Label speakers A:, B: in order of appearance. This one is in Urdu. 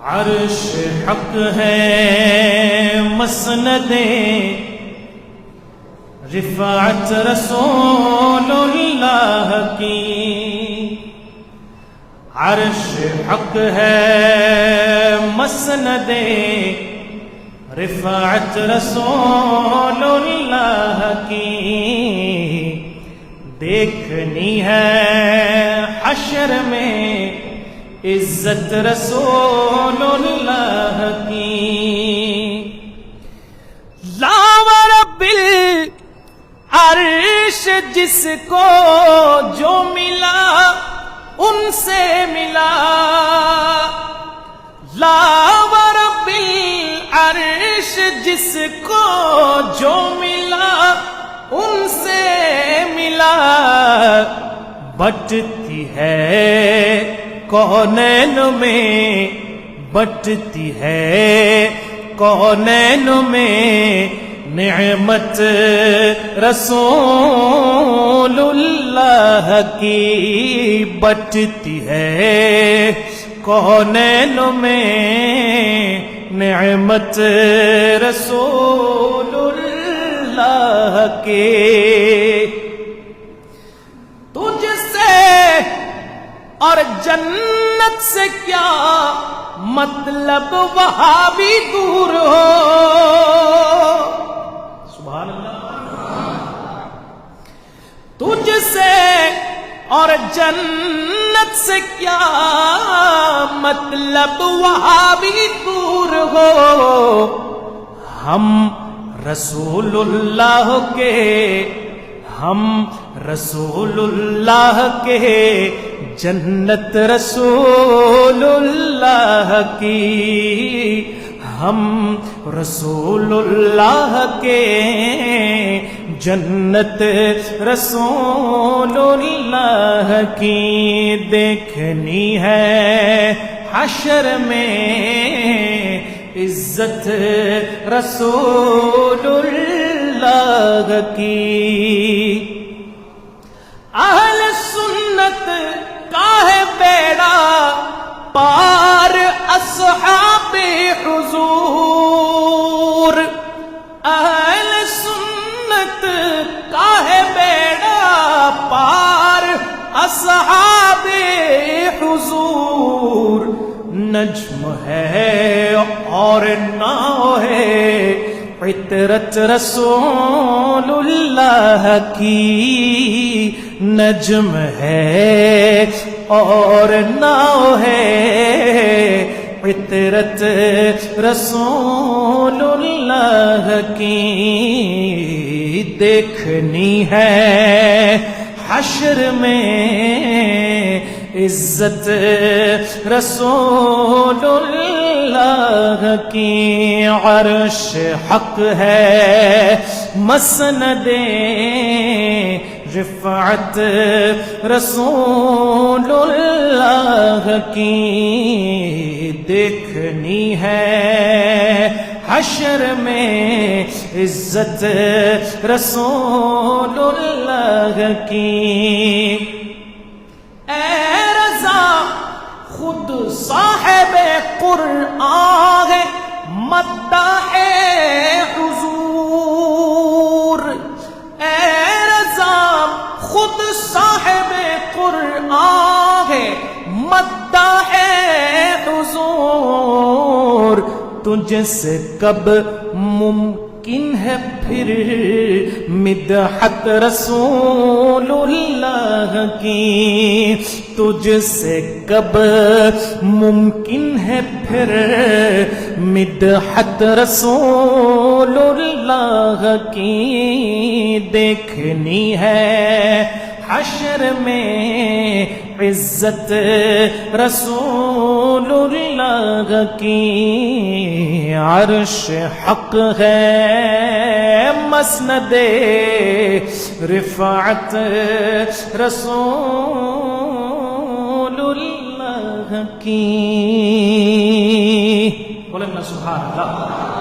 A: عرش حق ہے مسند رفعت رسول اللہ کی، عرش حق ہے مسند رفعت رسول اللہ کی، دیکھنی ہے حشر میں عزت رسول اللہ کی۔ لا ورب العرش جس کو جو ملا ان سے ملا، لا ورب العرش جس کو جو ملا ان سے ملا، بٹتی ہے کونین میں، بٹتی ہے کونین میں نعمت رسول اللہ کی، بٹتی ہے کونین میں نعمت رسول اللہ کی۔ تجھ سے اور جنت سے کیا مطلب وہاں بھی دور ہو، سبحان اللہ۔ تجھ سے اور جنت سے کیا مطلب وہاں بھی دور ہو، ہم رسول اللہ کے، ہم رسول اللہ کے، جنت رسول اللہ کی، ہم رسول اللہ کے، جنت رسول اللہ کی، دیکھنی ہے حشر میں عزت رسول اللہ کی۔ اہل سنت کا ہے بیڑا پار اصحاب حضور، اہل سنت کا ہے بیڑا پار اصحاب حضور، نجم ہے اور ناؤ ہے عطرت رسول اللہ کی، نجم ہے اور ناؤ ہے عطرت رسول اللہ کی، دیکھنی ہے حشر میں عزت رسول اللہ کی، عرش حق ہے مسند رفعت رسول اللہ کی، دیکھنی ہے حشر میں عزت رسول اللہ کی۔ اے رضا خود صاحب قرآن ہے مداح حضور، اے رضا خود صاحب قرآن ہے مداح حضور، تجھ سے کب ممکن ہے پھر مدحت رسول اللہ کی، تجھ سے کب ممکن ہے پھر مدحت رسول اللہ کی، دیکھنی ہے حشر میں عزت رسول اللہ کی، عرش حق ہے مسند رفعت رسول اللہ کی۔ بولے نا سبحان اللہ۔